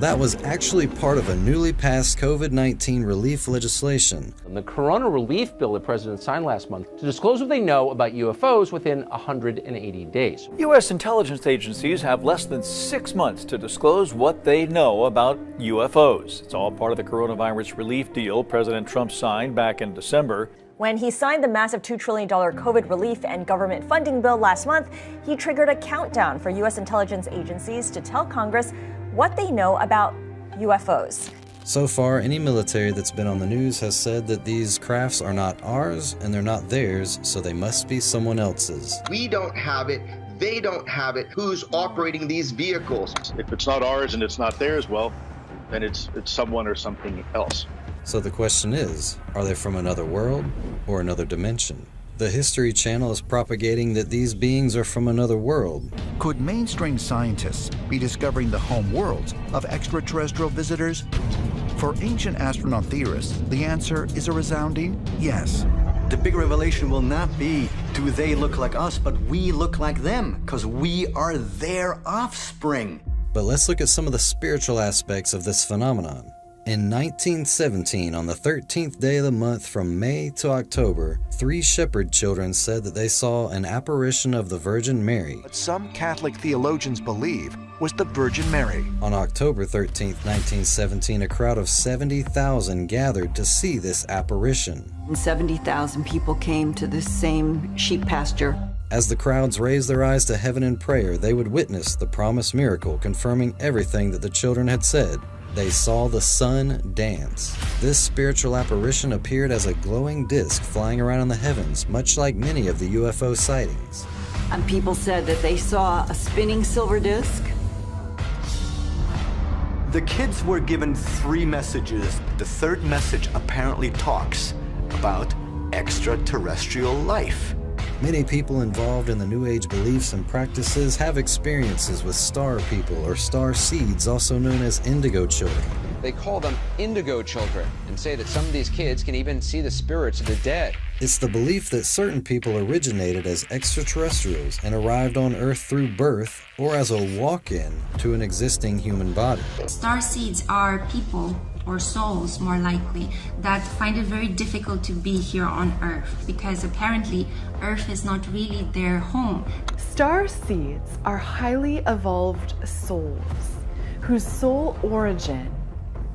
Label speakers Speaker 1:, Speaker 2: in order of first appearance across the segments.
Speaker 1: That was actually part of a newly passed COVID-19 relief legislation.
Speaker 2: And the Corona Relief Bill the president signed last month to disclose what they know about UFOs within 180 days.
Speaker 3: U.S. intelligence agencies have less than 6 months to disclose what they know about UFOs. It's all part of the coronavirus relief deal President Trump signed back in December.
Speaker 4: When he signed the massive $2 trillion COVID relief and government funding bill last month, he triggered a countdown for U.S. intelligence agencies to tell Congress what they know about UFOs.
Speaker 1: So far, any military that's been on the news has said that these crafts are not ours and they're not theirs, so they must be someone else's.
Speaker 5: We don't have it. They don't have it. Who's operating these vehicles?
Speaker 6: If it's not ours and it's not theirs, well, then it's someone or something else.
Speaker 1: So the question is, are they from another world or another dimension? The History Channel is propagating that these beings are from another world.
Speaker 7: Could mainstream scientists be discovering the home worlds of extraterrestrial visitors? For ancient astronaut theorists, the answer is a resounding yes.
Speaker 8: The big revelation will not be, do they look like us, but we look like them, because we are their offspring.
Speaker 1: But let's look at some of the spiritual aspects of this phenomenon. In 1917, on the 13th day of the month from May to October, 3 shepherd children said that they saw an apparition of the Virgin Mary.
Speaker 7: What some Catholic theologians believe was the Virgin Mary.
Speaker 1: On October 13th, 1917, a crowd of 70,000 gathered to see this apparition.
Speaker 9: 70,000 people came to this same sheep pasture.
Speaker 1: As the crowds raised their eyes to heaven in prayer, they would witness the promised miracle, confirming everything that the children had said. They saw the sun dance. This spiritual apparition appeared as a glowing disc flying around in the heavens, much like many of the UFO sightings.
Speaker 9: And people said that they saw a spinning silver disc.
Speaker 8: The kids were given 3 messages. The third message apparently talks about extraterrestrial life.
Speaker 1: Many people involved in the New Age beliefs and practices have experiences with star people or star seeds, also known as indigo children.
Speaker 10: They call them indigo children and say that some of these kids can even see the spirits of the dead.
Speaker 1: It's the belief that certain people originated as extraterrestrials and arrived on Earth through birth or as a walk-in to an existing human body.
Speaker 11: Star seeds are people, or souls more likely, that find it very difficult to be here on Earth because apparently Earth is not really their home.
Speaker 12: Star seeds are highly evolved souls whose sole origin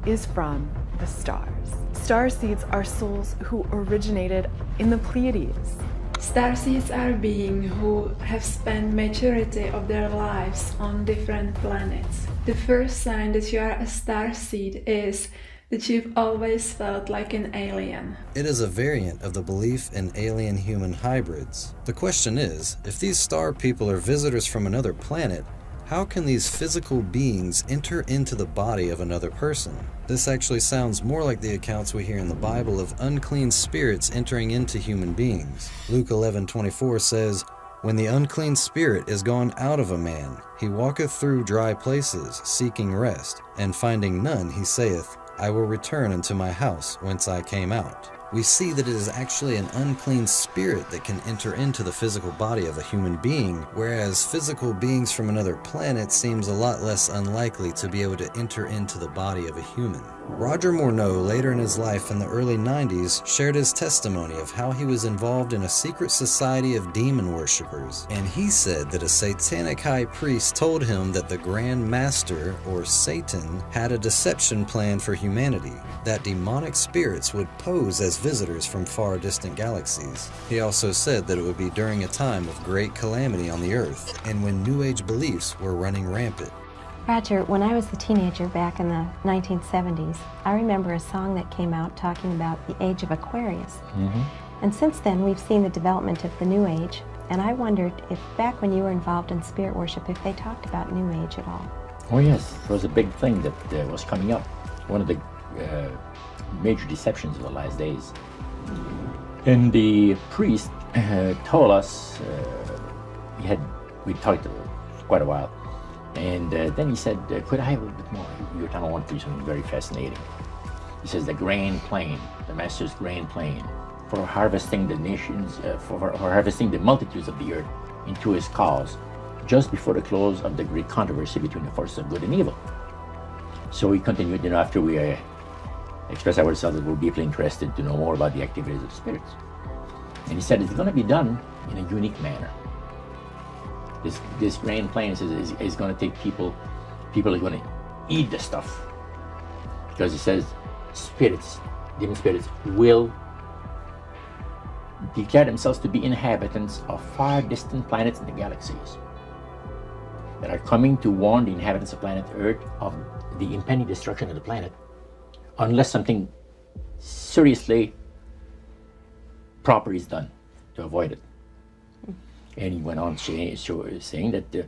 Speaker 12: is from the stars. Star seeds are souls who originated in the Pleiades.
Speaker 13: Starseeds are beings who have spent majority of their lives on different planets. The first sign that you are a starseed is that you've always felt like an alien.
Speaker 1: It is a variant of the belief in alien-human hybrids. The question is, if these star people are visitors from another planet, how can these physical beings enter into the body of another person? This actually sounds more like the accounts we hear in the Bible of unclean spirits entering into human beings. Luke 11:24 says, "When the unclean spirit is gone out of a man, he walketh through dry places, seeking rest, and finding none, he saith, I will return unto my house whence I came out." We see that it is actually an unclean spirit that can enter into the physical body of a human being, whereas physical beings from another planet seems a lot less unlikely to be able to enter into the body of a human. Roger Morneau, later in his life in the early 90s, shared his testimony of how he was involved in a secret society of demon worshippers, and he said that a satanic high priest told him that the Grand Master, or Satan, had a deception plan for humanity, that demonic spirits would pose as visitors from far distant galaxies. He also said that it would be during a time of great calamity on the earth, and when New Age beliefs were running rampant.
Speaker 14: Roger, when I was a teenager back in the 1970s, I remember a song that came out talking about the age of Aquarius. And since then, we've seen the development of the New Age, and I wondered if back when you were involved in spirit worship, if they talked about New Age at all.
Speaker 15: Oh yes, it was a big thing that was coming up. One of the major deceptions of the last days. And the priest told us, we talked quite a while, and then he said, could I have a little bit more? You're telling one thing something very fascinating. He says the grand plan, the master's grand plan for harvesting the nations, for harvesting the multitudes of the earth into his cause, just before the close of the great controversy between the forces of good and evil. So we continued, after we expressed ourselves that we're deeply interested to know more about the activities of spirits. And he said it's going to be done in a unique manner. This grand plan is going to take people are going to eat the stuff. Because he says spirits, demon spirits, will declare themselves to be inhabitants of far distant planets in the galaxies that are coming to warn the inhabitants of planet Earth of the impending destruction of the planet unless something seriously proper is done to avoid it. And he went on saying that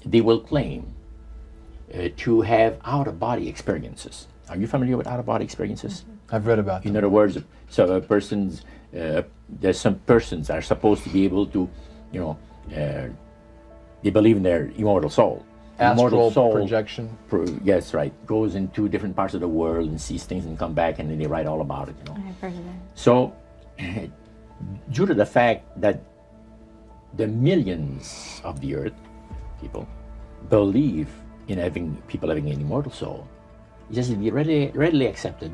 Speaker 15: they will claim to have out-of-body experiences. Are you familiar with out-of-body experiences?
Speaker 16: I've read about them.
Speaker 15: In other words, so there's some persons are supposed to be able to, they believe in their immortal soul.
Speaker 16: Astral projection.
Speaker 15: Yes, right. Goes into different parts of the world and sees things and come back, and then they write all about it.
Speaker 14: I've heard of that.
Speaker 15: So, due to the fact that the millions of the earth people believe in people having an immortal soul, it has to be readily accepted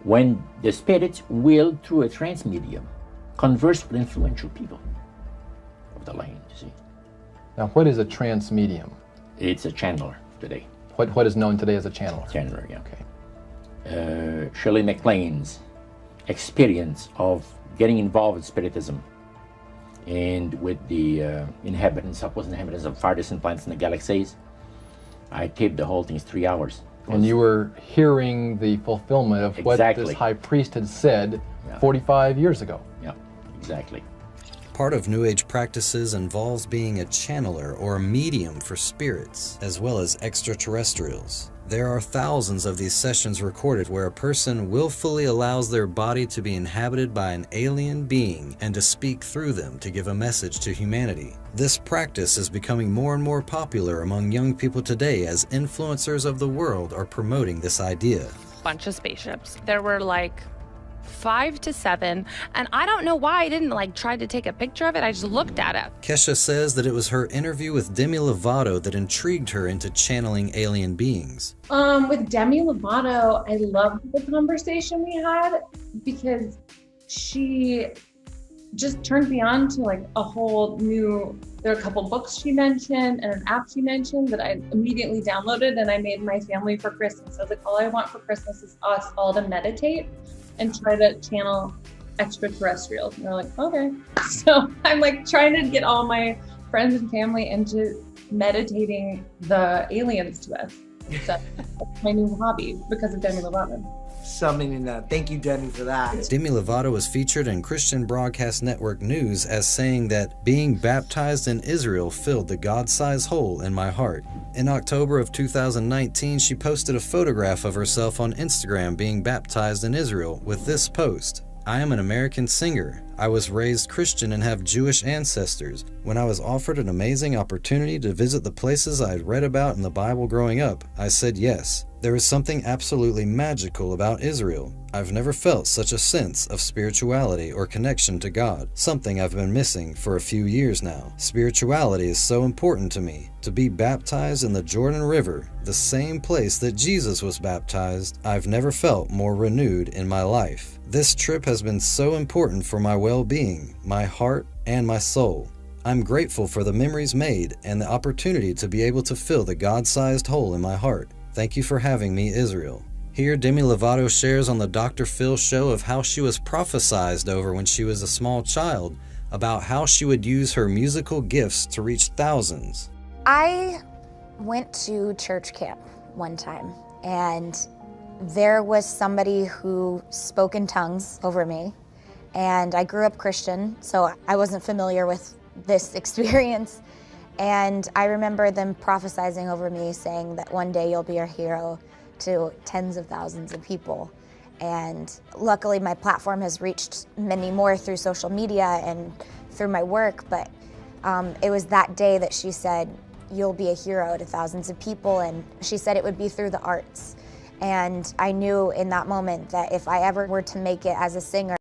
Speaker 15: when the spirits will, through a trance medium, converse with influential people of the land, you see.
Speaker 16: Now, what is a trance medium?
Speaker 15: It's a channeler today.
Speaker 16: What is known today as a channeler?
Speaker 15: Channeler, yeah. Okay. Shirley MacLaine's experience of getting involved with spiritism and with the inhabitants of far distant planets in the galaxies, I taped the whole thing in 3 hours.
Speaker 16: And you were hearing the fulfillment of what this high priest had said 45 years ago.
Speaker 15: Yeah, exactly.
Speaker 1: Part of New Age practices involves being a channeler or a medium for spirits, as well as extraterrestrials. There are thousands of these sessions recorded where a person willfully allows their body to be inhabited by an alien being and to speak through them to give a message to humanity. This practice is becoming more and more popular among young people today as influencers of the world are promoting this idea.
Speaker 17: Bunch of spaceships. There were like 5 to 7, and I don't know why I didn't try to take a picture of it. I just looked at it.
Speaker 1: Kesha says that it was her interview with Demi Lovato that intrigued her into channeling alien beings.
Speaker 18: With Demi Lovato, I loved the conversation we had because she just turned me on to a whole new, there are a couple books she mentioned and an app she mentioned that I immediately downloaded, and I made my family for Christmas. I was like, all I want for Christmas is us all to meditate and try to channel extraterrestrials. And they're like, okay. So I'm trying to get all my friends and family into meditating the aliens to us. So that's my new hobby because of Demi Lovato.
Speaker 19: Thank you, Demi, for that.
Speaker 1: Demi Lovato was featured in Christian Broadcast Network News as saying that being baptized in Israel filled the God-sized hole in my heart. In October of 2019, she posted a photograph of herself on Instagram being baptized in Israel with this post: I am an American singer. I was raised Christian and have Jewish ancestors. When I was offered an amazing opportunity to visit the places I had read about in the Bible growing up, I said yes. There is something absolutely magical about Israel. I've never felt such a sense of spirituality or connection to God, something I've been missing for a few years now. Spirituality is so important to me. To be baptized in the Jordan River, the same place that Jesus was baptized, I've never felt more renewed in my life. This trip has been so important for my well-being, my heart, and my soul. I'm grateful for the memories made and the opportunity to be able to fill the God-sized hole in my heart. Thank you for having me, Israel. Here, Demi Lovato shares on the Dr. Phil show of how she was prophesied over when she was a small child, about how she would use her musical gifts to reach thousands.
Speaker 20: I went to church camp one time, and there was somebody who spoke in tongues over me, and I grew up Christian, so I wasn't familiar with this experience. And I remember them prophesizing over me, saying that one day you'll be a hero to tens of thousands of people. And luckily my platform has reached many more through social media and through my work, but it was that day that she said, you'll be a hero to thousands of people, and she said it would be through the arts. And I knew in that moment that if I ever were to make it as a singer,